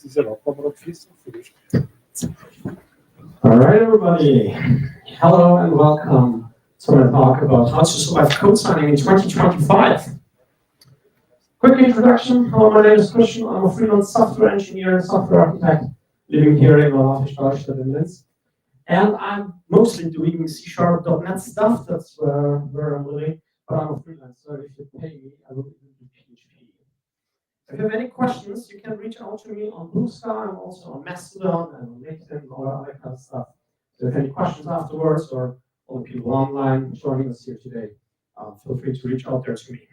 All right, everybody. Hello and welcome to my talk about how to survive code signing in 2025. Quick introduction. Hello, my name is Christian. I'm a freelance software engineer and software architect living here in Schabetsberger in Linz. And I'm mostly doing C#.NET stuff. That's where I'm living. But I'm a freelancer. If you pay me, I will even do PHP. If you have any questions, you can reach out to me on Blue Sky. I'm also on Mastodon and on LinkedIn and all that other kind of stuff. So if you have any questions afterwards, or all the people online joining us here today, feel free to reach out there to me.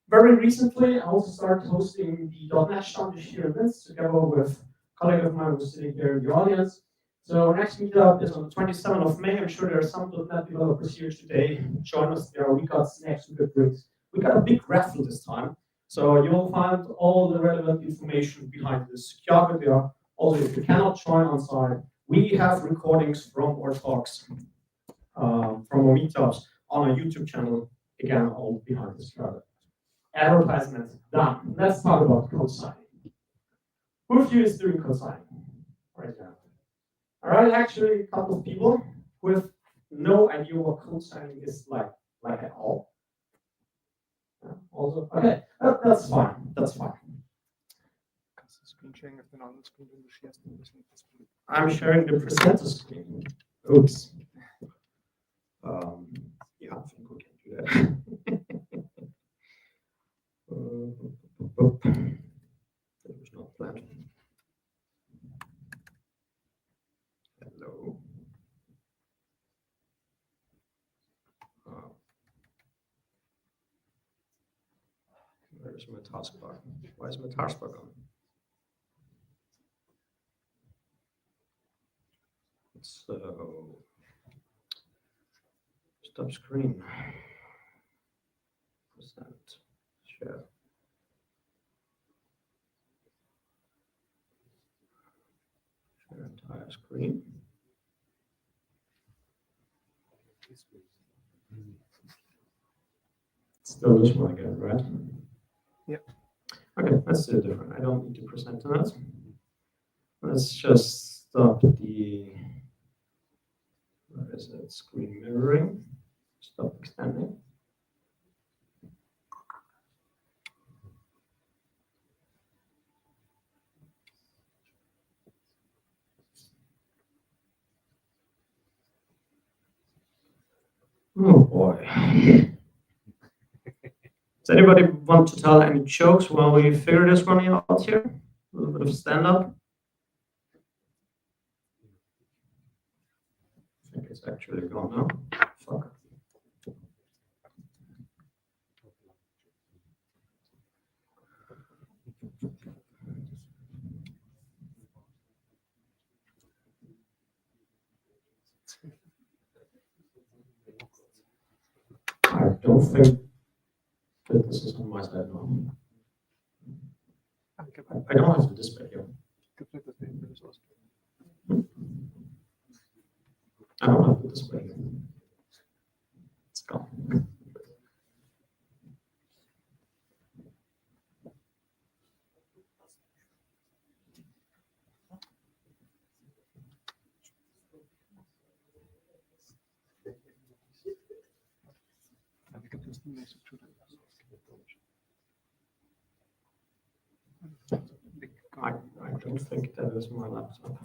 Very recently, I also started hosting the .NET Stammtisch here in Linz together with a colleague of mine who's sitting here in the audience. So next meetup is on the 27th of May. I'm sure there are some .NET developers here today. Join us there. We got snacks, we got drinks. We got a big raffle this time. So you'll find all the relevant information behind this QR video. Also, if you cannot join on site, we have recordings from our talks, from our meetups on our YouTube channel. Again, all behind this QR. Advertisement done. Let's talk about code signing. Who of you is doing code signing right now? All right, actually, a couple of people with no idea what code signing is like at all. Also, okay, that's fine. That's fine. I'm sharing the presenter screen. Oops. Yeah, I think we can do that. That was not planned. Hello. Where's my taskbar? Why is my taskbar gone? So, stop screen. Present. Share. Share entire screen. Still this one again, right? Yep. Okay, let's do it different. I don't need to present on it. Let's just stop the, where is it? Screen mirroring. Stop extending. Oh boy. Does anybody want to tell any jokes while we figure this one out here? A little bit of stand-up. I think it's actually gone now. Fuck. I don't think that this is on my side now. I don't have the display here. I don't have the display here. It's gone. I don't think that is my laptop.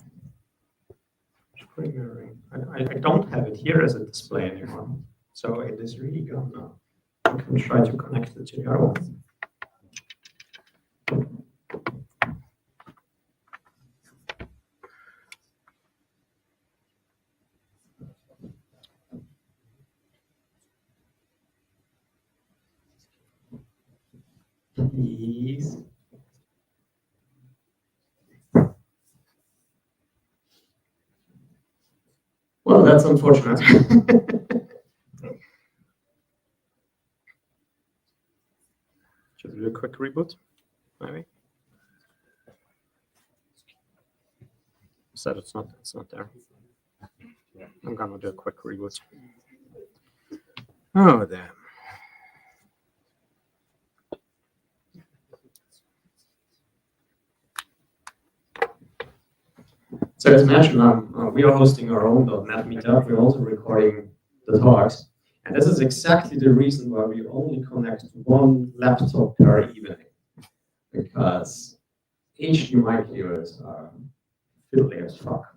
Screen mirroring. I don't have it here as a display anymore. So it is really gone now. I can try to connect it to the other one. Please. Well, that's unfortunate. Should we do a quick reboot, maybe? Said it's not there. I'm gonna do a quick reboot. Oh damn. So as mentioned, we are hosting our own .NET meetup. We're also recording the talks. And this is exactly the reason why we only connect one laptop per evening. Because HDMI cables are fiddly as fuck.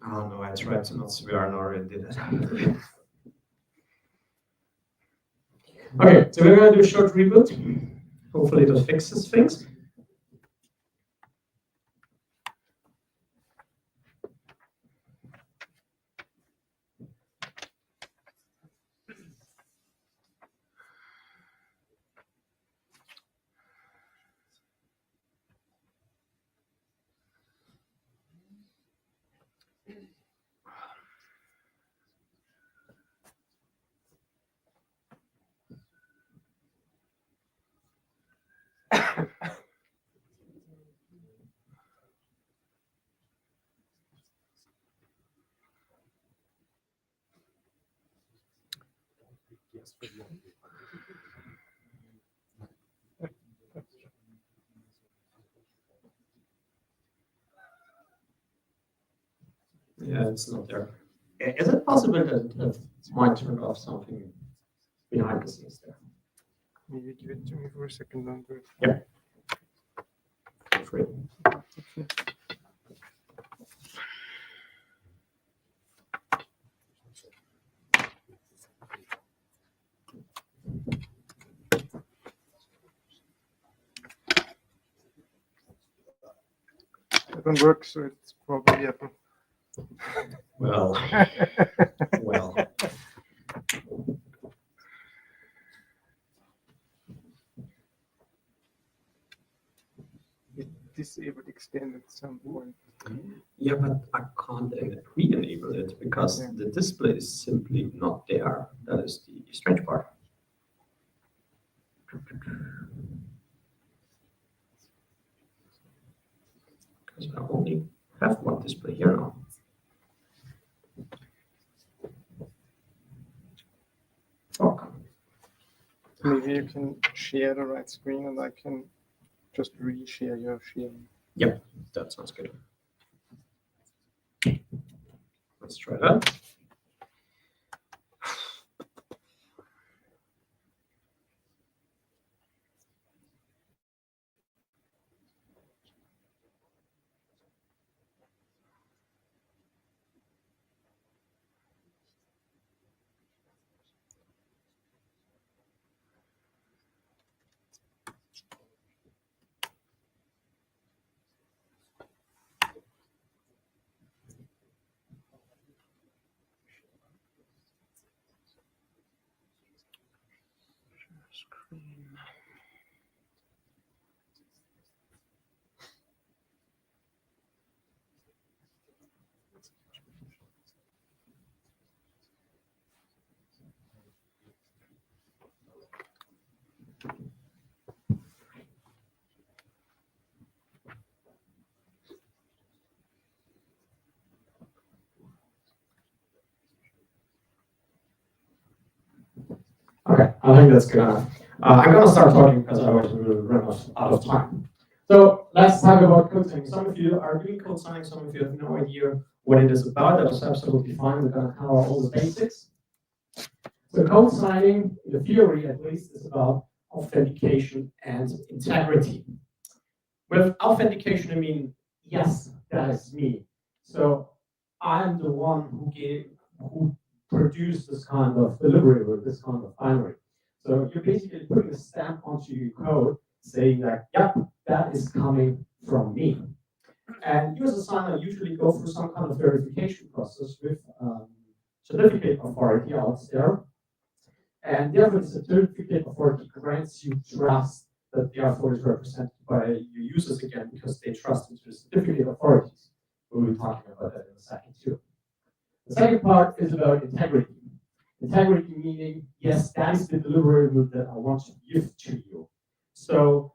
Oh no, I tried to not swear and already did it. Okay, so we're going to do a short reboot. Hopefully that fixes things. Yeah, it's not there. Is it possible that it might turn off something behind the scenes there? Maybe give it to me for a second. Don't do it. Yeah. Free. It doesn't work, so it's probably Apple. Well, well. It disabled extend at some point. Yeah, but I can't re-enable it because the display is simply not there. That is the strange part. Because I only have one display here now. Fuck. Maybe you can share the right screen and I can just re-share your sharing. Yep, that sounds good. Let's try that. Okay, I think that's good enough. I'm going to start talking because I was run out of time. So let's talk about code signing. Some of you are doing code signing, some of you have no idea what it is about. That is absolutely fine. We're going to cover all the basics. So code signing, in the theory at least, is about authentication and integrity. With authentication, I mean, yes, that is me. So I'm the one who produced this kind of delivery with this kind of binary. So you're basically putting a stamp onto your code saying that, yep, that is coming from me. And you as a signer usually go through some kind of verification process with certificate authority out there. And therefore, the certificate authority grants you trust that the authority is represented by your users again because they trust into the certificate authorities. We'll be talking about that in a second too. The second part is about integrity. Integrity meaning, yes, that is the deliverable that I want to give to you. So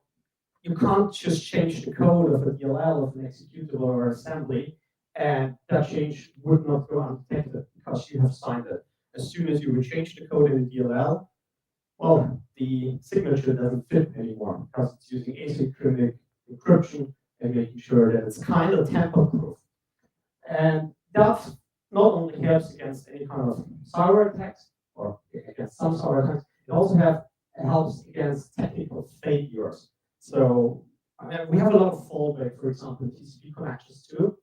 you can't just change the code of a DLL, of an executable or assembly, and that change would not go undetected because you have signed it. As soon as you would change the code in the DLL, well, the signature doesn't fit anymore because it's using asynchronous encryption and making sure that it's kind of tamper-proof. And that not only helps against any kind of cyber attacks or against some cyber attacks, it also helps against technical failures. So I mean, we have a lot of fallback, for example, TCP connections too.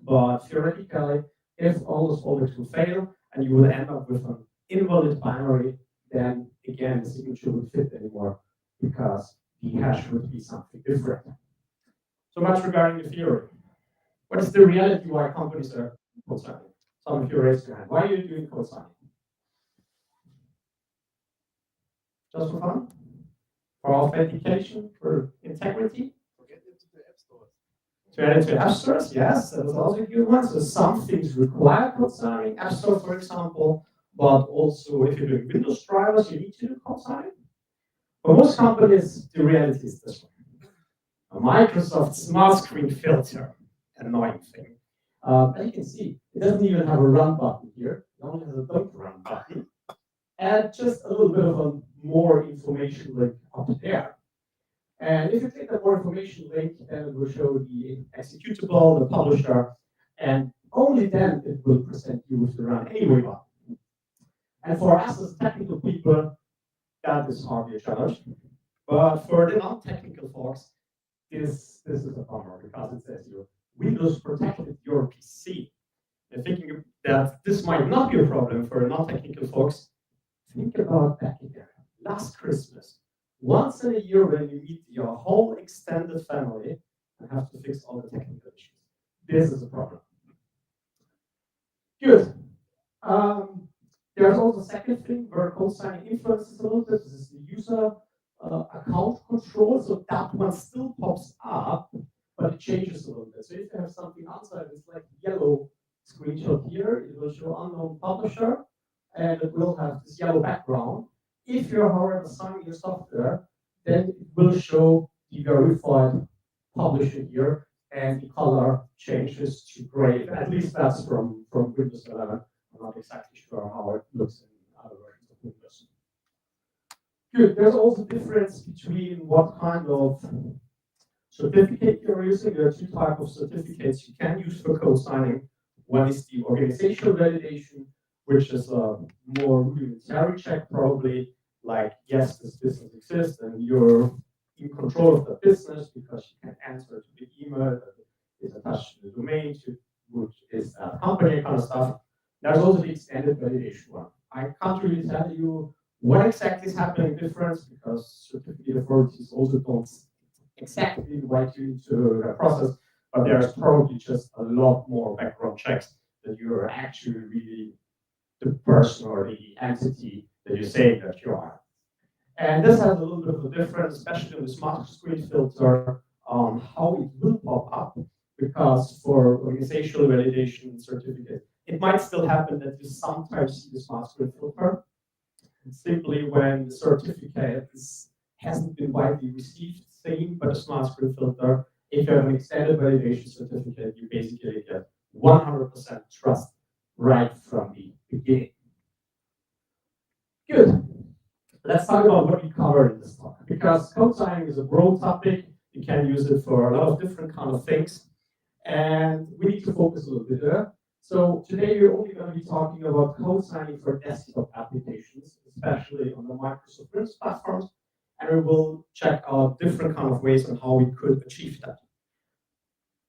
But theoretically, if all those fallbacks will fail and you will end up with an invalid binary, then again the signature would fit anymore because the hash would be something different. So much regarding the theory. What is the reality why companies are code signing? Some of you raised your hand. Why are you doing code signing? Just for fun? For authentication? For integrity? To add it to app stores, yes, that was also a good one. So some things require code signing, App Store, for example, but also if you're doing Windows drivers, you need to do code signing. For most companies, the reality is this one. A Microsoft smart screen filter, annoying thing. As you can see, it doesn't even have a run button here. It only has a don't run button. And just a little bit of a more information link up there. And if you click that more information link, then it will show the executable, the publisher, and only then it will present you with the run anyway button. And for us as technical people, that is hardly a challenge. But for the non-technical folks, this is a bummer because it says you Windows protected your PC. And thinking that this might not be a problem for non-technical folks, think about back again. Last Christmas, once in a year when you meet your whole extended family and have to fix all the technical issues. This is a problem. Good. There's also a second thing where code signing influences a little bit. This is the user account control. So that one still pops up, but it changes a little bit. So if you have something outside, it's like yellow screenshot here. It will show unknown publisher, and it will have this yellow background. If you're, however, signing your software, then it will show the verified publisher here, and the color changes to gray. At least that's from Windows 11. I'm not exactly sure how it looks in other versions of Windows. Good. There's also a difference between what kind of certificate you're using. There are two types of certificates you can use for code signing. One is the organizational validation, which is a more rudimentary check, probably like, yes, this business exists and you're in control of the business because you can answer to the email that is attached to the domain, which is a company kind of stuff. There's also the extended validation one. I can't really tell you what exactly is happening difference because certificate authorities also don't exactly invite you into the process, but there's probably just a lot more background checks that you're actually really the person or the entity that you say that you are. And this has a little bit of a difference, especially on the smart screen filter, on how it will pop up, because for organizational validation certificate, it might still happen that you sometimes see the smart screen filter. Simply when the certificate hasn't been widely received, same, but a smart screen filter, if you have an extended validation certificate, you basically get 100% trust right from the beginning. Good. Let's talk about what we covered in this talk. Because code signing is a broad topic, you can use it for a lot of different kind of things, and we need to focus a little bit there. So today we're only going to be talking about code signing for desktop applications, especially on the Microsoft Windows platforms, and we will check out different kind of ways on how we could achieve that.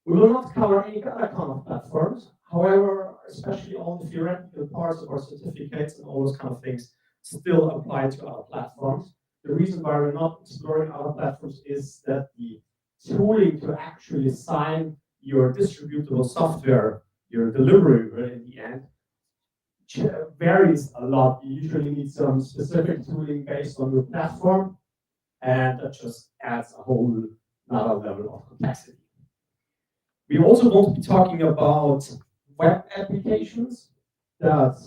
We will not cover any other kind of platforms. However, especially all the theoretical parts of our certificates and all those kind of things still apply to other platforms. The reason why we're not exploring other platforms is that the tooling to actually sign your distributable software, your delivery in the end, varies a lot. You usually need some specific tooling based on your platform, and that just adds a whole another level of complexity. We also want to be talking about web applications that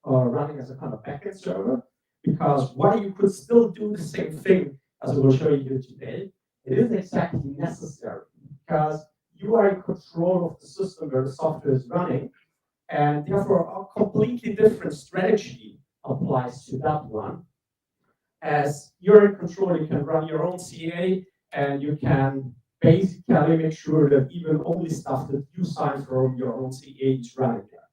are running as a kind of backend server, because while you could still do the same thing as I will show you here today, it isn't exactly necessary because you are in control of the system where the software is running, and therefore a completely different strategy applies to that one. As you're in control, you can run your own CA and you can basically make sure that even only stuff that you sign from your own CA is running there.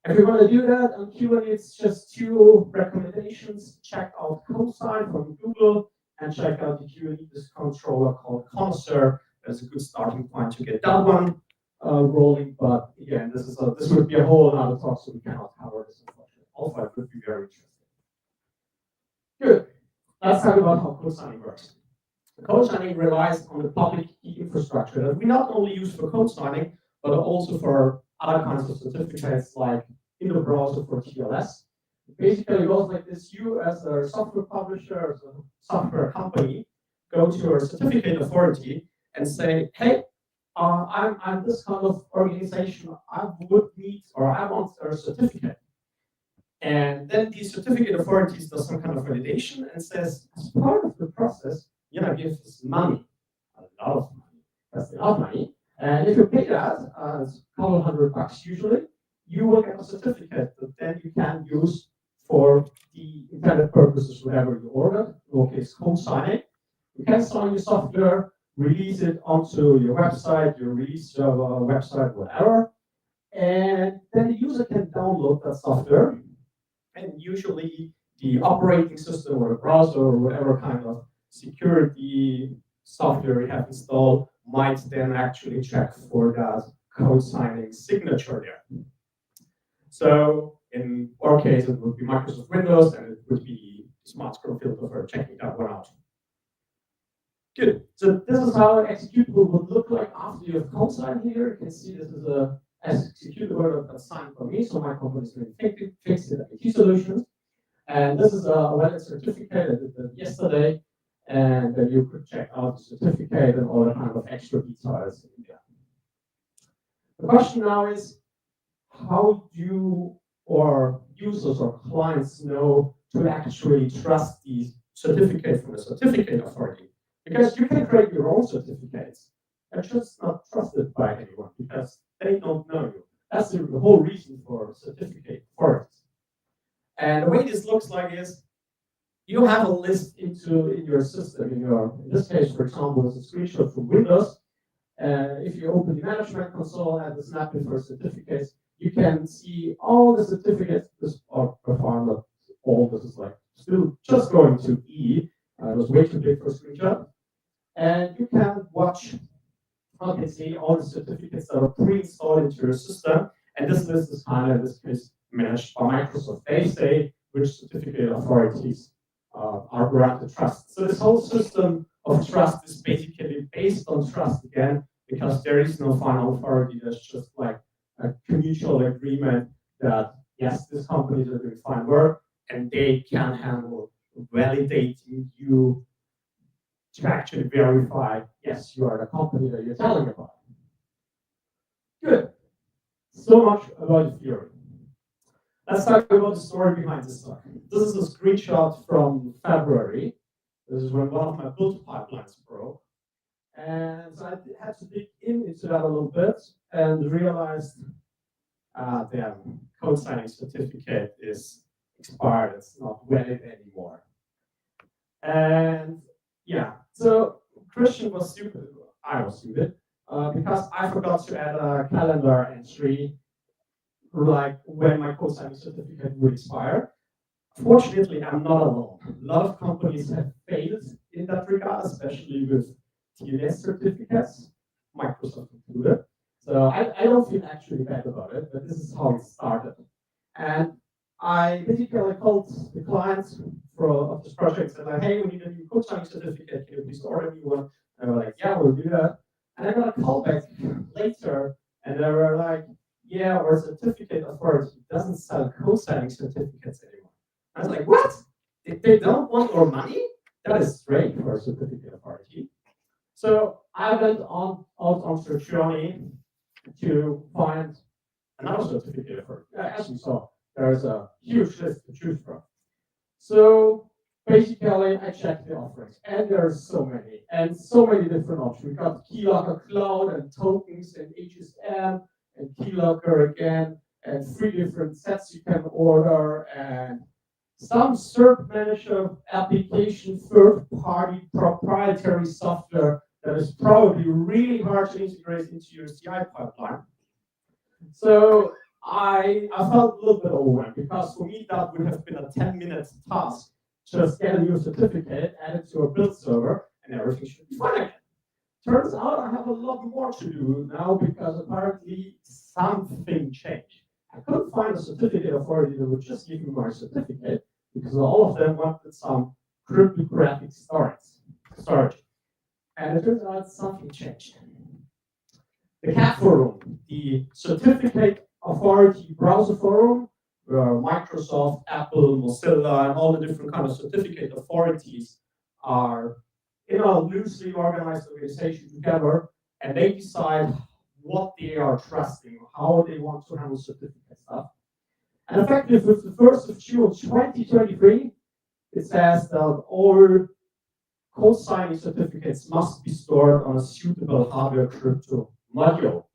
If you want to do that on Q&A, it's just 2 recommendations. Check out CoSign from Google and check out the Q&A controller called Connoisseur. That's a good starting point to get that one rolling. But again, this would be a whole other talk, so we cannot cover this unfortunately. Also, it would be very interesting. Good. Let's talk about how co-signing works. Co-signing relies on the public key infrastructure that we not only use for co-signing, but also for other kinds of certificates like in the browser for TLS. Basically, it goes like this. You, as a software publisher, as a software company, go to your certificate authority and say, hey, I'm this kind of organization. I would need, or I want a certificate. And then the certificate authorities does some kind of validation and says, as part of the process, give us money, a lot of money. That's a lot of money. And if you pay that, it's a couple $100 usually, you will get a certificate that then you can use for the intended purposes, whatever you ordered. In our case, co-signing. You can sign your software, release it onto your website, your release server, website, whatever. And then the user can download that software. And usually the operating system or the browser or whatever kind of security software you have installed might then actually check for that code signing signature there. So in our case, it would be Microsoft Windows, and it would be Smart Scroll filter for checking that one out. Good. So this is how an executable would look like after you have code signed here. You can see this is a executable that's signed for me. So my company is going to fix it IT Solutions. And this is a valid certificate I did that yesterday. And then you could check out the certificate and all the kind of extra details in there. The question now is, how do our users or clients know to actually trust these certificates from the certificate authority? Because you can create your own certificates and just not trusted by anyone because they don't know you. That's the whole reason for certificate authorities. And the way this looks like is you have a list in your system. In this case, for example, it's a screenshot from Windows. If you open the management console and the snapping for certificates, you can see all the certificates. This are far not all. This is like still just going to E. It was way too big for a screenshot. And you can watch, you can see all the certificates that are pre-installed into your system. And this list is kind of, in this case, managed by Microsoft. They say which certificate authorities are granted trust. So this whole system of trust is basically based on trust again, because there is no final authority. There's just like a mutual agreement that yes, these companies are doing fine work and they can handle validating you to actually verify, yes, you are the company that you're telling about. Good. So much about the theory. Let's talk about the story behind this talk. This is a screenshot from February. This is when one of my build pipelines broke. And so I had to dig into that a little bit and realized the code signing certificate is expired. It's not valid anymore. And yeah, so Christian was stupid. I was stupid because I forgot to add a calendar entry like when my code signing certificate would expire. Fortunately, I'm not alone. A lot of companies have failed in that regard, especially with TLS certificates, Microsoft included. So I don't feel actually bad about it, but this is how it started. And I basically called the clients of this project and said, like, hey, we need a new code signing certificate. Can you please order a new one? And they were like, yeah, we'll do that. And I got a call back later, and they were like, yeah, our certificate authority doesn't sell code signing certificates anymore. I was like, what? They don't want our money? That is strange for a certificate authority. So I went out on the journey to find another certificate authority. As you saw, there's a huge list to choose from. So basically, I checked the offerings, and there's so many different options. We got Keylocker Cloud and tokens and HSM and Keylocker again, and 3 different sets you can order, and some cert manager application, third-party proprietary software that that is probably really hard to integrate into your CI pipeline. So I felt a little bit overwhelmed because for me that would have been a 10-minute task. Just get a new certificate, add it to a build server, and everything should be fine again. Turns out I have a lot more to do now because apparently something changed. I couldn't find a certificate authority that would just give me my certificate because all of them wanted some cryptographic storage. And it turns out something changed. The CAT forum, the certificate authority browser forum, where Microsoft, Apple, Mozilla, and all the different kind of certificate authorities are in a loosely organized organization together, and they decide what they are trusting, how they want to handle certificate stuff. And effective with the 1st of June 2023, it says that all code signing certificates must be stored on a suitable hardware crypto module.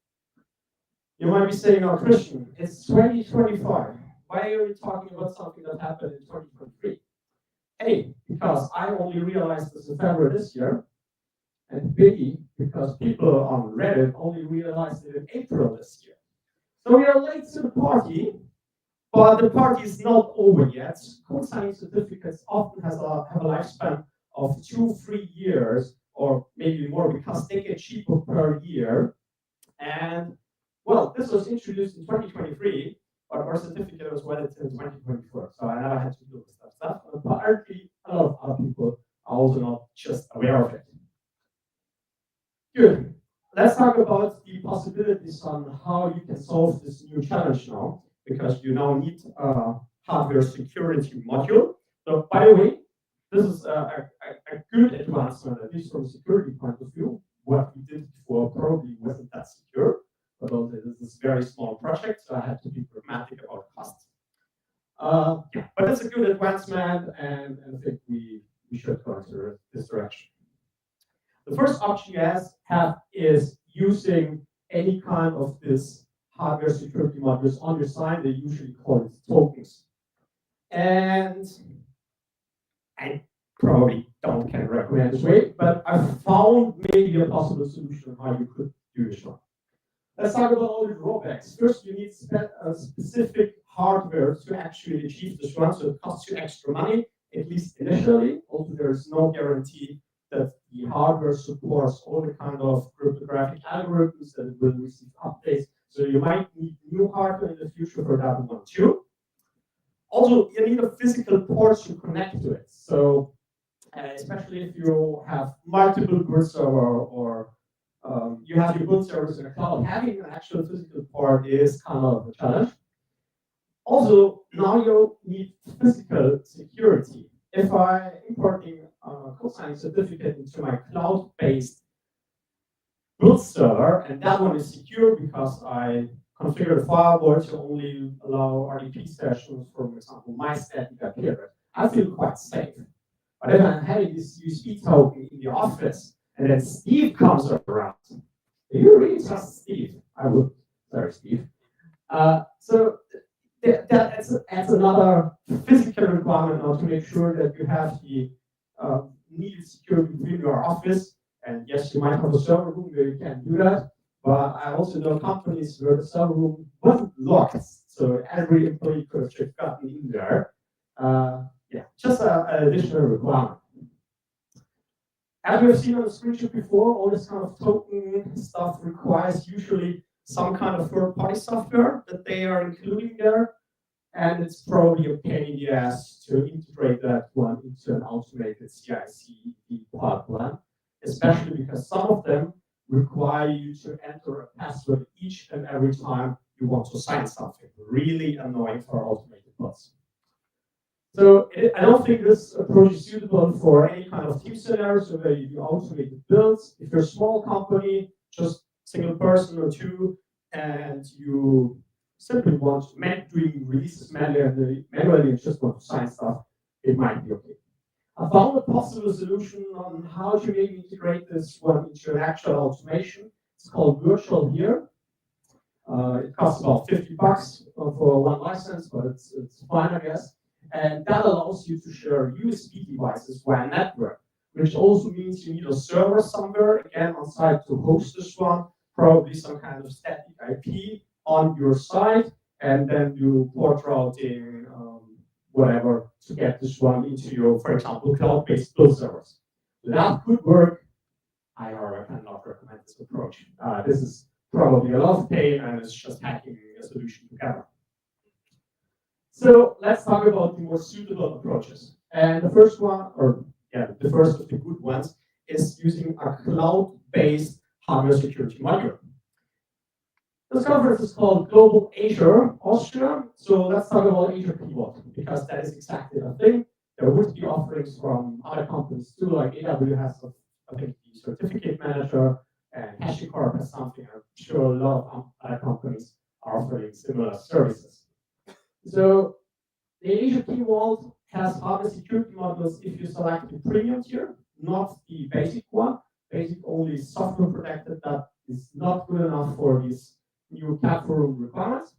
You might be saying, "Oh, Christian, it's 2025. Why are you talking about something that happened in 2023? A, because I only realized this in February this year, and B, because people on Reddit only realized it in April this year. So we are late to the party, but the party is not over yet. Code signing certificates often have a lifespan of 2-3 years, or maybe more, because they get cheaper per year. And well, this was introduced in 2023, but our certificate was valid in 2024, so I never had to do this stuff. But apparently, a lot of other people are also not just aware of it. Good. Let's talk about the possibilities on how you can solve this new challenge now, because you now need a hardware security module. So, by the way, this is a good advancement, at least from a security point of view. What we did before probably wasn't that secure. But also this is a very small project, so I had to be pragmatic about costs. But it's a good advancement, and I think we should go into this direction. The first option you have is using any kind of this hardware security modules on your side. They usually call it tokens. And I probably can recommend this way, but I found maybe a possible solution how you could do this one. Let's talk about all the drawbacks. First, you need specific hardware to actually achieve this one, so it costs you extra money, at least initially. Also, there is no guarantee that the hardware supports all the kind of cryptographic algorithms that it will receive updates. So you might need new hardware in the future for that one too. Also, you need a physical port to connect to it. So, especially if you have multiple build server or you have your build servers in the cloud, having an actual physical port is kind of a challenge. Also, now you need physical security. If I'm importing a code signing certificate into my cloud-based build server, and that one is secure because I configured the firewall to only allow RDP sessions, for example, my static IP address, I feel quite safe. But if I'm having this USB token in the office, and then Steve comes around, do you really trust Steve? I would. Sorry, Steve. So that's another physical requirement now to make sure that you have the needed security within your office. And yes, you might have a server room where you can do that. But I also know companies where the server room wasn't locked, so every employee could have just gotten in there. Just an additional requirement. As we have seen on the screenshot before, all this kind of token stuff requires usually some kind of third-party software that they are including there, and it's probably a pain in the ass to integrate that one into an automated CI/CD pipeline, especially because some of them require you to enter a password each and every time you want to sign something. Really annoying for automated bots. So I don't think this approach is suitable for any kind of team scenarios where you do automated builds. If you're a small company, just single person or two, and you simply want to doing releases manually and just want to sign stuff, it might be okay. I found a possible solution on how to maybe integrate this one into an actual automation. It's called Virtual here. It costs about $50 for one license, but it's fine, I guess. And that allows you to share USB devices via network. which also means you need a server somewhere, again, on site to host this one, probably some kind of static IP on your site, and then do port routing, whatever, to get this one into your, for example, cloud-based build servers. That could work. I cannot recommend this approach. This is probably a lot of pain, and it's just hacking a solution together. So let's talk about the more suitable approaches. And the first one, the first of the good ones, is using a cloud-based hardware security module. This conference is called Global Azure Austria. So let's talk about Azure Keyword, because that is exactly the thing. There would be offerings from other companies too, like AWS, I think the certificate manager, and HashiCorp has something. I'm sure a lot of other companies are offering similar services. So the Azure Key Vault has hardware security modules if you select the premium tier, not the basic one. Basic only software protected, that is not good enough for these new platform requirements.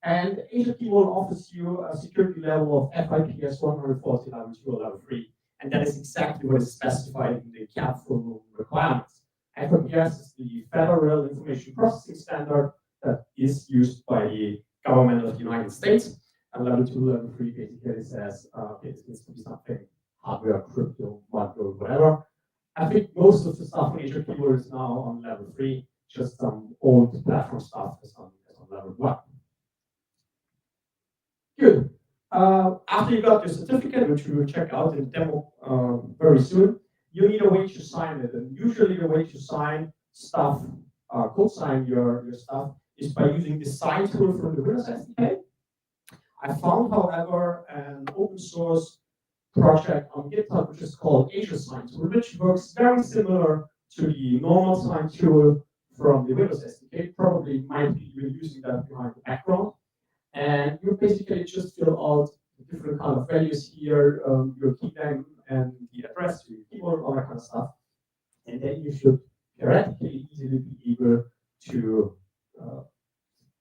And Azure Key Vault offers you a security level of FIPS 140 level 2 or level 3. And that is exactly what is specified in the platform requirements. FIPS is the Federal Information Processing Standard that is used by the government of the United States. And level 2, level 3 basically says, okay, this needs to be something hardware, crypto, module, whatever. I think most of the stuff in Azure Keyword is now on level 3, just some old platform stuff is on level 1. Good. After you got your certificate, which we will check out in demo very soon, you need a way to sign it. And usually the way to sign stuff, co-sign your stuff, is by using the sign tool from the Windows SDK. I found, however, an open source project on GitHub, which is called Azure Sign Tool, which works very similar to the normal sign tool from the Windows SDK. Probably might be even using that behind the background. And you basically just fill out the different kind of values here, your key name and the address, your keyboard, all that kind of stuff. And then you should theoretically easily be able to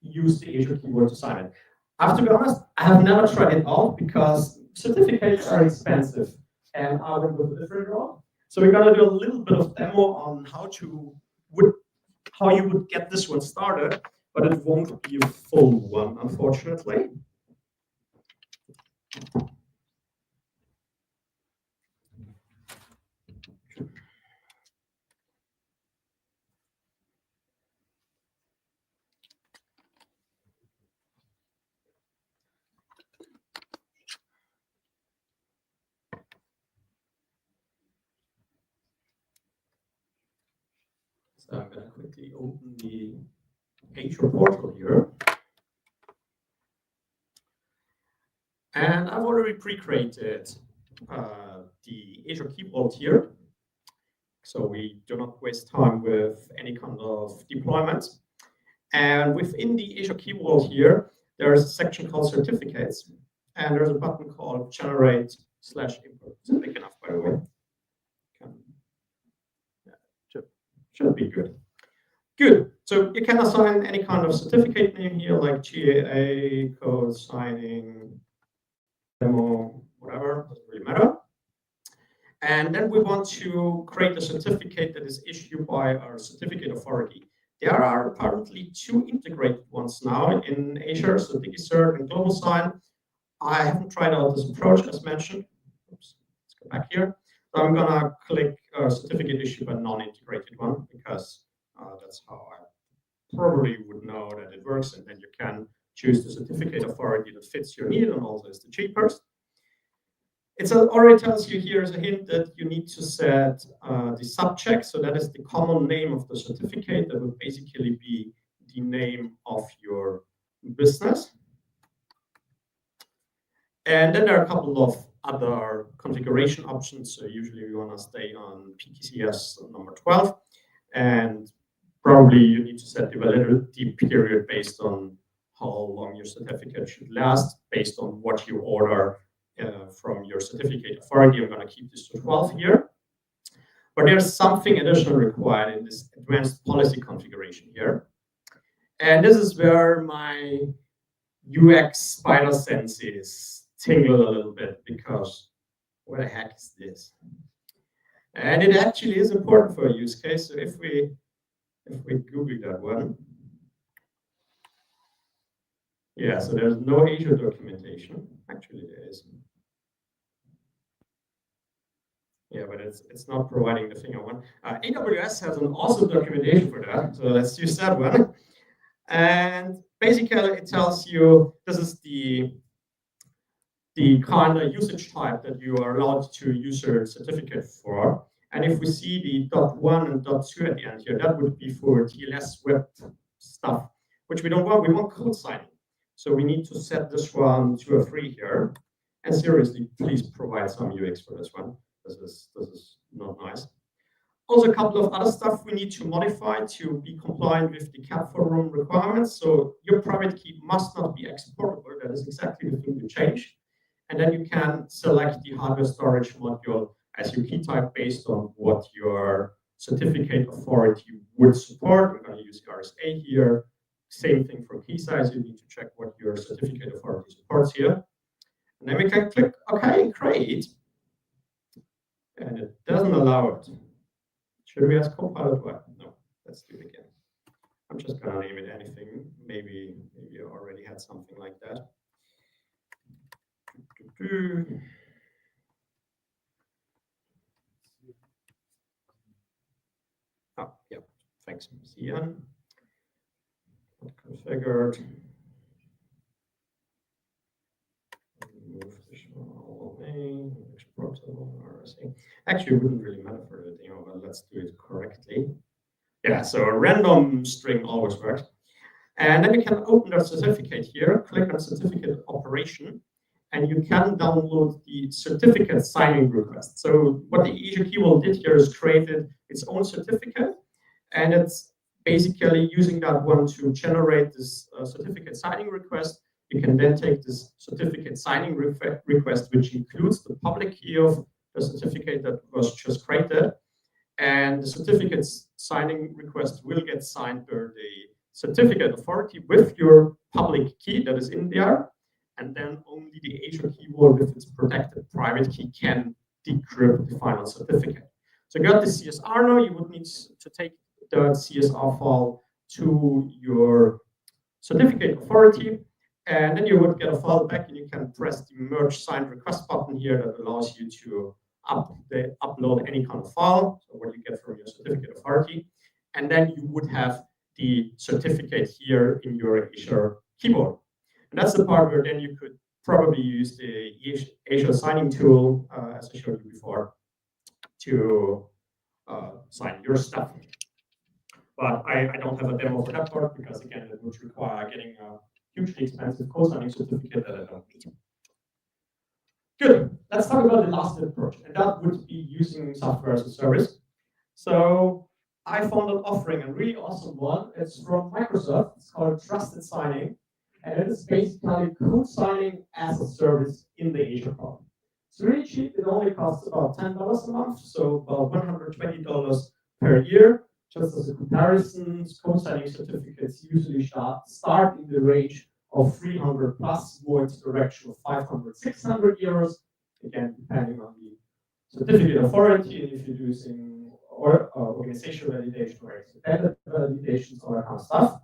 use the Azure keyword to sign it. I have to be honest, I have never tried it out because certificates are expensive and I went with a different route. So we're gonna do a little bit of demo on how you would get this one started, but it won't be a full one, unfortunately. So I'm going to quickly open the Azure portal here. And I've already pre-created the Azure Key Vault here. So we do not waste time with any kind of deployment. And within the Azure Key Vault here, there's a section called Certificates. And there's a button called Generate/Import. Is it big enough, by the way? Should be good. Good. So you can assign any kind of certificate name here, like GAA, code signing, demo, whatever, doesn't really matter. And then we want to create a certificate that is issued by our certificate authority. There are apparently 2 integrated ones now in Azure, so DigiCert and GlobalSign. I haven't tried out this approach as mentioned. Oops, let's go back here. So I'm gonna click certificate issued by non-integrated one because that's how I probably would know that it works, and then you can choose the certificate authority that fits your need and also is the cheapest. It already tells you here as a hint that you need to set the subject, so that is the common name of the certificate. That would basically be the name of your business. And then there are a couple of other configuration options. So usually we want to stay on PKCS number 12, and probably you need to set the validity period based on how long your certificate should last, based on what you order from your certificate authority. I'm going to keep this to 12 here. But there's something additional required in this advanced policy configuration here. And this is where my UX spider senses tingle a little bit, because what the heck is this? And it actually is important for a use case. So if we Google that one, yeah, so there's no Azure documentation. Actually, there is. Yeah, but it's not providing the thing I want. AWS has an awesome documentation for that. So let's use that one. And basically, it tells you this is the kind of usage type that you are allowed to use your certificate for. And if we see the .1 and .2 at the end here, that would be for TLS web stuff, which we don't want. We want code signing. So we need to set this one to a free here. And seriously, please provide some UX for this one. This is not nice. Also, a couple of other stuff we need to modify to be compliant with the CAP forum requirements. So your private key must not be exportable. That is exactly the thing to change. And then you can select the hardware storage module as your key type based on what your certificate authority would support. We're going to use RSA here. Same thing for key size. You need to check what your certificate authority supports here. And then we can click OK and create. And it doesn't allow it. Should we ask Copilot why? No, let's do it again. I'm just going to name it anything. Maybe you already had something like that. Oh, yeah, thanks, Cian. Configured. Remove the show name, export to RSA. Actually, it wouldn't really matter for the demo, but let's do it correctly. Yeah, so a random string always works. And then you can open the certificate here, click on certificate operation, and you can download the certificate signing request. So what the Azure Keywall did here is created its own certificate, and it's basically using that one to generate this certificate signing request. You can then take this certificate signing request, which includes the public key of the certificate that was just created, and the certificate signing request will get signed by the certificate authority with your public key that is in there, and then only the Azure Keywall with its protected private key can decrypt the final certificate. So you got the CSR now. You would need to take the CSR file to your certificate authority, and then you would get a file back, and you can press the merge signed request button here that allows you to upload any kind of file, so what you get from your certificate authority, and then you would have the certificate here in your Azure keyboard. And that's the part where then you could probably use the Azure signing tool, as I showed you before, to sign your stuff. But I don't have a demo for that part because, again, it would require getting a hugely expensive co-signing certificate that I don't need. Good. Let's talk about the last approach, and that would be using software as a service. So I found an offering, a really awesome one. It's from Microsoft. It's called Trusted Signing, and it is basically code signing as a service in the Azure cloud. It's really cheap. It only costs about $10 a month, so about $120 per year. Just as a comparison, code signing certificates usually start in the range of 300 plus, more into the direction of 500, 600 euros, again, depending on the certificate authority, and if you're using organization validation or independent validations, all that kind of stuff.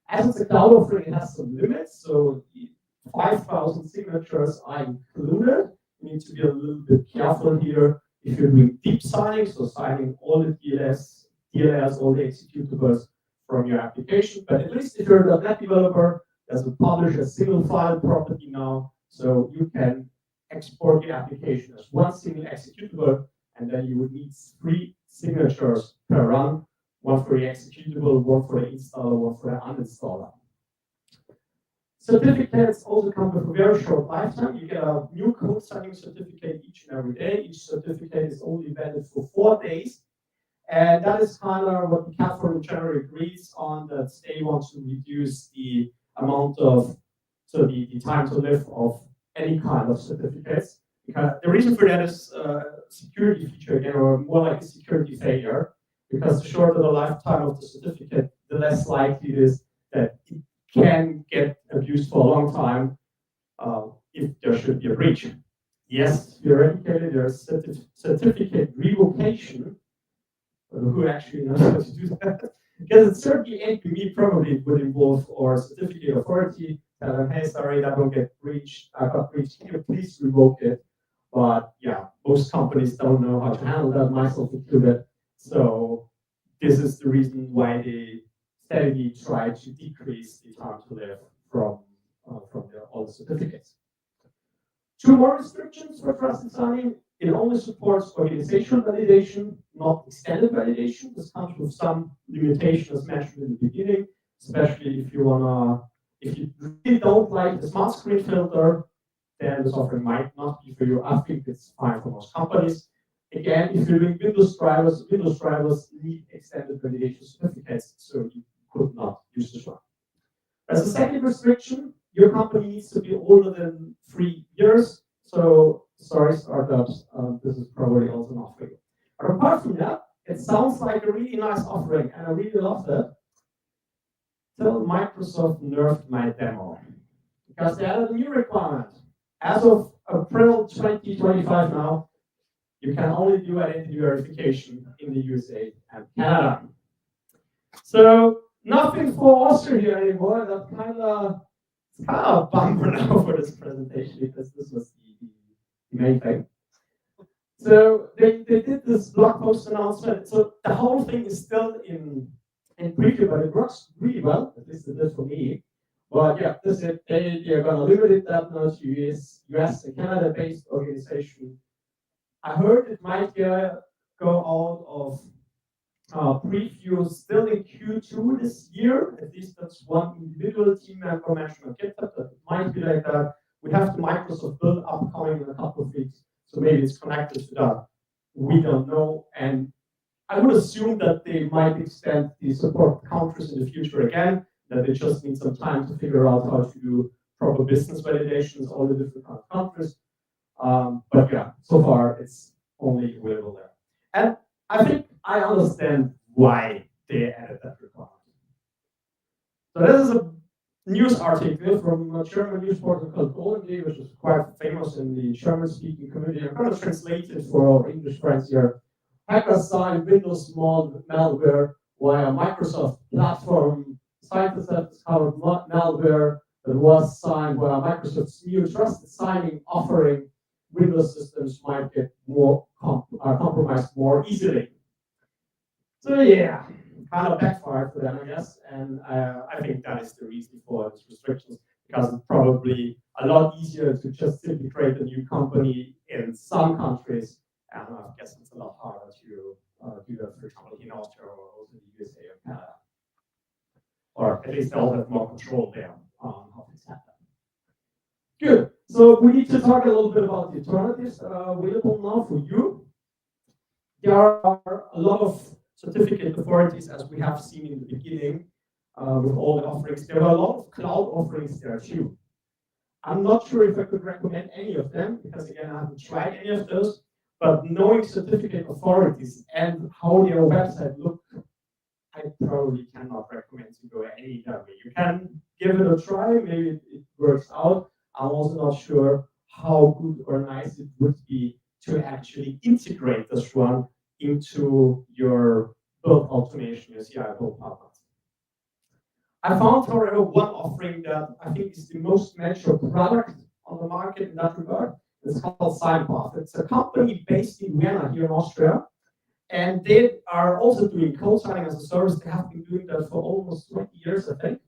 As it's a cloud offering, it has some limits, so 5,000 signatures are included. You need to be a little bit careful here if you're doing deep signing, so signing all the DLLs, all the executables from your application. But at least if you're a .NET developer, there's a publish a single file property now, so you can export your application as one single executable, and then you would need 3 signatures per run, one for the executable, one for the installer, one for the uninstaller. Certificates also come with a very short lifetime. You get a new code signing certificate each and every day. Each certificate is only valid for 4 days. And that is kind of what the CAP forum generally agrees on, that they want to reduce the amount of, so the time to live of any kind of certificates. Because the reason for that is security feature again, or more like a security failure, because the shorter the lifetime of the certificate, the less likely it is that it can get abused for a long time if there should be a breach. yes, theoretically there's certificate revocation. Who actually knows how to do that? Because it certainly ain't to me, probably it would involve or certificate authority, tell them, hey, sorry, that will get breached, I got breached, can you please revoke it? But yeah, most companies don't know how to handle that, myself included. So this is the reason why they steadily try to decrease the time to live from all the certificates. Two more restrictions for trusted signing. It only supports organizational validation, not extended validation. This comes with some limitations as mentioned in the beginning, especially if you really don't like the smart screen filter, then this offering might not be for you. I think it's fine for most companies. Again, if you're doing Windows drivers need extended validation certificates, so you could not use this one. As a second restriction, your company needs to be older than 3 years. So, sorry, startups, this is probably also not for you. But apart from that, it sounds like a really nice offering, and I really love that. Till Microsoft nerfed my demo because they added a new requirement. As of April 2025 now, you can only do identity verification in the USA and Canada. So nothing for Austria here anymore. That's kind of a bummer now for this presentation because this was the main thing. So they did this blog post announcement. So the whole thing is still in preview, but it works really well. At least it did for me. But yeah, this is they're going to limit it that now to US and Canada-based organization. I heard it might go out of preview still in Q2 this year. At least that's one individual team member mentioned on GitHub that it might be like that. We have the Microsoft build upcoming in a couple of weeks, so maybe it's connected to that. We don't know, and I would assume that they might extend the support countries in the future again. That they just need some time to figure out how to do proper business validations, all the different kind of countries. But yeah, so far it's only available there. And I think I understand why they added that requirement. So this is a news article from a German news portal called Only, which is quite famous in the German-speaking community. I'm going to translate it for our English friends here. Hackers signed Windows malware via Microsoft platform. Scientists have discovered malware that was signed via Microsoft's new trusted signing offering. Windows systems might get more compromised more easily. So yeah, kind of backfired for them, I guess, and I think that is the reason for these restrictions, because it's probably a lot easier to just simply create a new company in some countries, and I guess it's a lot harder to do that, for example, in Austria or also the USA or Canada. Or at least they'll have more control there on how things happen. Good. So we need to talk a little bit about the alternatives that are available now for you. There are a lot of certificate authorities, as we have seen in the beginning, with all the offerings. There are a lot of cloud offerings there too. I'm not sure if I could recommend any of them, because again, I haven't tried any of those, but knowing certificate authorities and how their website look, I probably cannot recommend to go any that way. You can give it a try, maybe it works out. I'm also not sure how good or nice it would be to actually integrate this one into your build automation, your CI build pipelines. I found, however, one offering that I think is the most mature product on the market in that regard. It's called SignPath. It's a company based in Vienna here in Austria. And they are also doing code signing as a service. They have been doing that for almost 20 years, I think.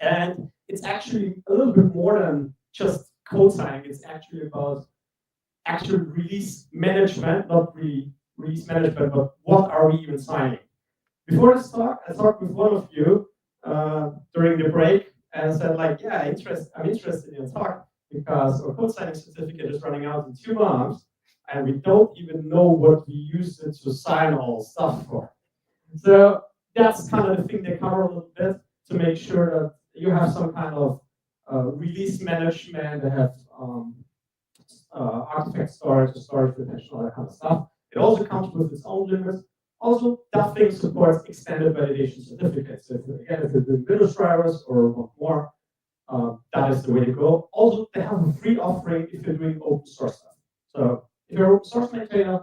And it's actually a little bit more than just code signing. It's actually about actual release management, not really release management, but what are we even signing? Before this talk, I talked with one of you during the break and said, like, yeah, I'm interested in a talk because our code signing certificate is running out in 2 months. And we don't even know what we use it to sign all stuff for. So that's kind of the thing they cover a little bit to make sure that you have some kind of release management, they have artifact storage, storage retention, all that kind of stuff. It also comes with its own limits. Also, that thing supports extended validation certificates. So if you're doing Windows drivers or want more, that is the way to go. Also, they have a free offering if you're doing open source stuff. So if you're an open source maintainer,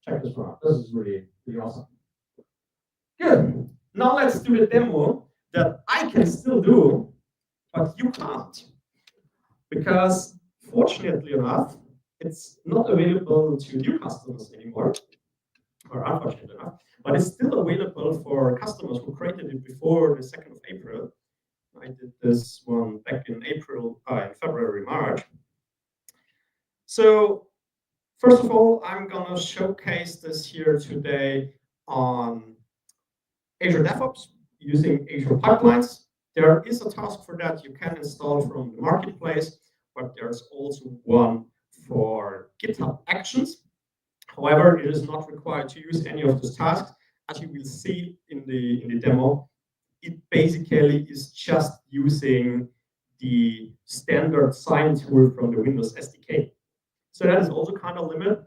check this one out. This is really, really awesome. Good. Now let's do the demo that I can still do, but you can't. Because fortunately enough, it's not available to new customers anymore, or unfortunately enough, but it's still available for customers who created it before the 2nd of April. I did this one back in February, March. So first of all, I'm gonna showcase this here today on Azure DevOps using Azure pipelines. There is a task for that you can install from the marketplace, but there's also one for GitHub Actions. However, it is not required to use any of these tasks. As you will see in the demo, it basically is just using the standard sign tool from the Windows SDK. So that is also kind of limited.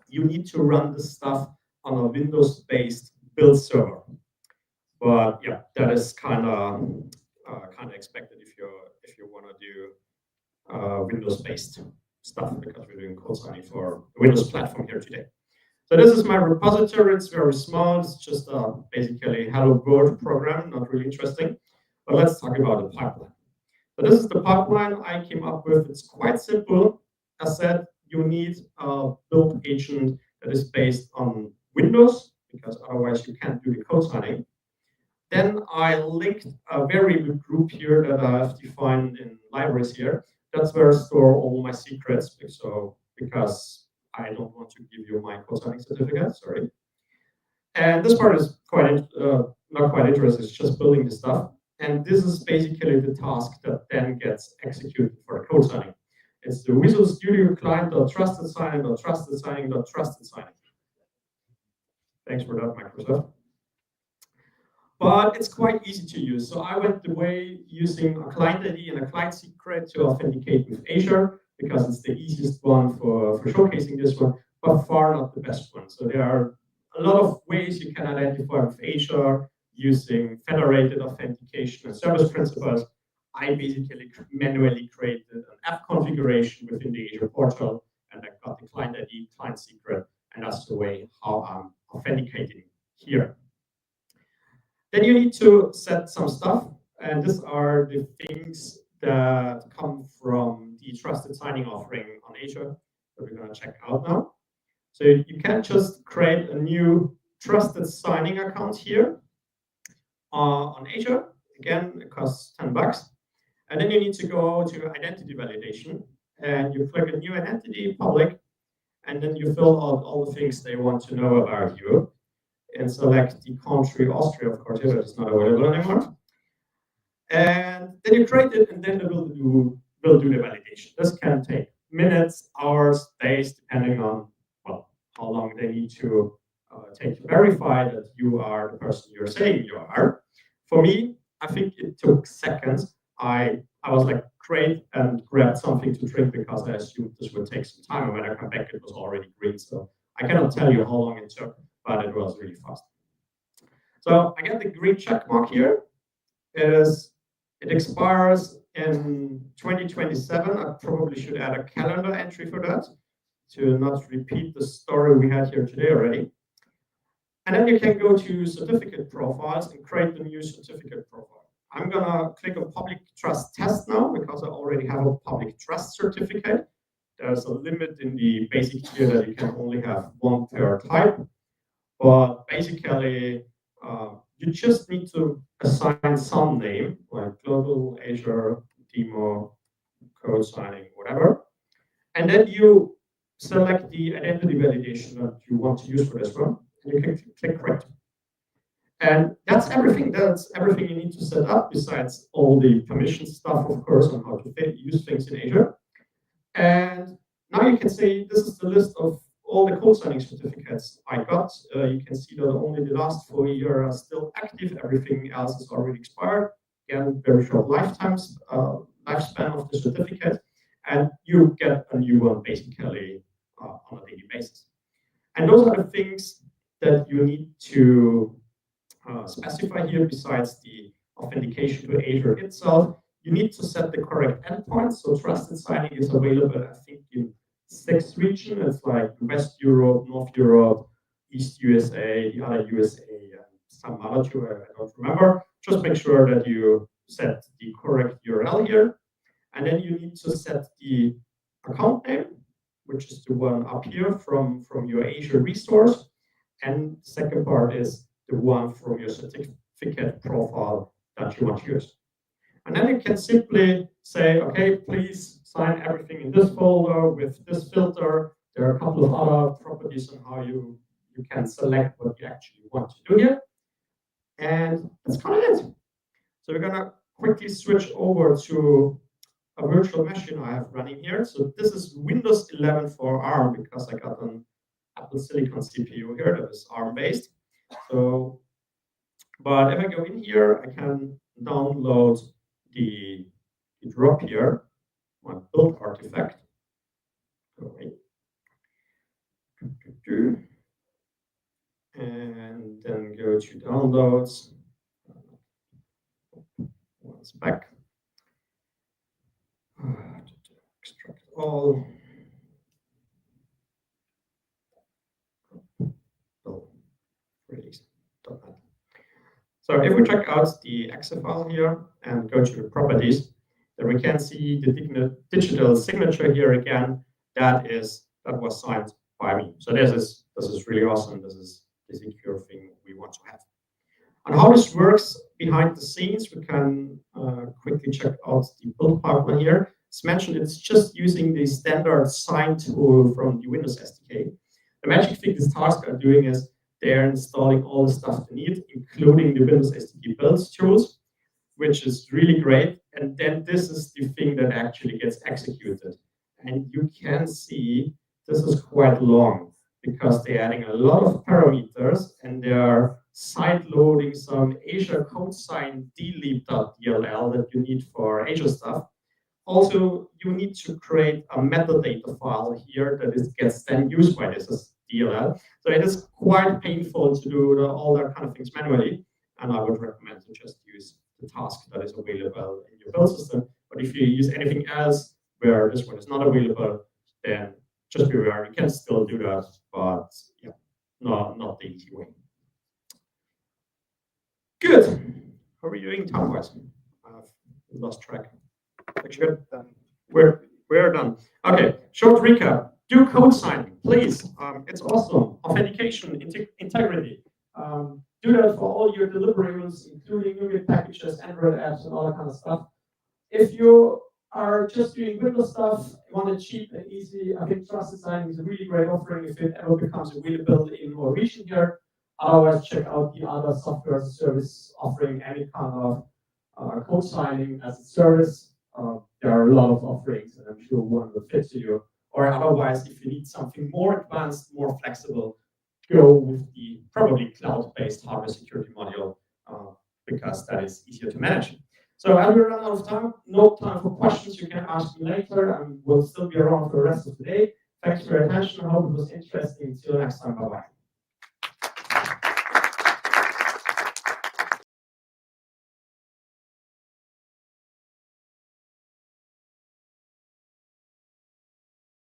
You need to run this stuff on a Windows-based build server. But yeah, that is kind of expected if you want to do Windows-based stuff, because we're doing code signing for the Windows platform here today. So this is my repository. It's very small. It's just basically Hello World program, not really interesting. But let's talk about the pipeline. So this is the pipeline I came up with. It's quite simple. As said, you need a build agent that is based on Windows, because otherwise you can't do the code signing. Then I linked a variable group here that I have defined in libraries here. That's where I store all my secrets. So because I don't want to give you my code signing certificate, sorry. And this part is not quite interesting. It's just building the stuff. And this is basically the task that then gets executed for the code signing. It's the Visual Studio client.trusted signing.trusted signing.trusted signing. Thanks for that, Microsoft. But it's quite easy to use. So I went the way using a client ID and a client secret to authenticate with Azure, because it's the easiest one for showcasing this one, but far not the best one. So there are a lot of ways you can identify with Azure using federated authentication and service principals. I basically manually created an app configuration within the Azure portal, and I got the client ID, client secret, and that's the way how I'm authenticating here. Then you need to set some stuff, and these are the things that come from the Trusted Signing offering on Azure that we're going to check out now. So you can just create a new Trusted Signing account here on Azure. Again, it costs $10. And then you need to go to identity validation, and you click a new identity, public, and then you fill out all the things they want to know about you, and select the country, Austria, of course, here it's not available anymore. And then you create it, and then it will do the validation. This can take minutes, hours, days, depending on how long they need to take to verify that you are the person you're saying you are. For me, I think it took seconds. I was like, create and grab something to drink, because I assumed this would take some time. And when I come back, it was already green. So I cannot tell you how long it took, but it was really fast. So I get the green check mark here. It expires in 2027. I probably should add a calendar entry for that to not repeat the story we had here today already. And then you can go to certificate profiles and create the new certificate profile. I'm gonna click on public trust test now, because I already have a public trust certificate. There's a limit in the basic tier that you can only have one per type. But basically, you just need to assign some name, like Global Azure Demo Code Signing, whatever. And then you select the identity validation that you want to use for this one, and you can click Create. And that's everything. That's everything you need to set up, besides all the permission stuff, of course, on how to use things in Azure. And now you can see this is the list of all the code signing certificates I got. You can see that only the last 4 years are still active. Everything else is already expired. Again, very short lifespan of the certificate. And you get a new one basically on a daily basis. And those are the things that you need to specify here. Besides the authentication to Azure itself, You need to set the correct endpoint. So trusted signing is available, I think, in 6 regions. It's like West Europe, North Europe, East USA, the other USA, and some other two, I don't remember. Just make sure that you set the correct URL here. And then you need to set the account name, which is the one up here from your Azure resource. And the second part is the one from your certificate profile that you want to use. And then you can simply say, okay, please sign everything in this folder with this filter. There are a couple of other properties on how you can select what you actually want to do here. And that's kind of it. So we're gonna quickly switch over to a virtual machine I have running here. So this is Windows 11 for ARM because I got an Apple Silicon CPU here that is ARM based. So, but if I go in here, I can download the drop here, my build artifact. And then go to downloads. Once back. Extract all. Release.net. So if we check out the exe file here and go to the properties, then we can see the digital signature here again. That was signed by me. So this is really awesome. This is the secure thing we want to have. And how this works behind the scenes, we can quickly check out the build pipeline here. As mentioned, it's just using the standard sign tool from the Windows SDK. The magic thing this task are doing is they're installing all the stuff they need, including the Windows SDK builds tools, which is really great. And then this is the thing that actually gets executed. And you can see this is quite long because they're adding a lot of parameters and they are side loading some Azure code sign dlib.dll that you need for Azure stuff. Also, you need to create a metadata file here that gets then used by this as DLL. So it is quite painful to do all that kind of things manually. And I would recommend to just use the task that is available in your build system. But if you use anything else where this one is not available, then just be aware, you can still do that, but yeah, not the easy way. Good. How are you doing time-wise? I've lost track. Actually, Done. We're done. Okay, short recap. Do code signing, please. It's awesome. Authentication, integrity. Do that for all your deliverables, including NuGet packages, Android apps, and all that kind of stuff. If you are just doing Windows stuff, want it cheap and easy, I think Trusted Signing is a really great offering if it ever becomes available in more region here. Otherwise, check out the other software as a service offering any kind of code signing as a service. There are a lot of offerings, and I'm sure one will fit to you. Or otherwise, if you need something more advanced, more flexible, go with the probably cloud-based hardware security module because that is easier to manage. So as we run out of time, no time for questions. You can ask me later, and we'll still be around for the rest of the day. Thanks for your attention. I hope it was interesting. See you next time. Bye-bye.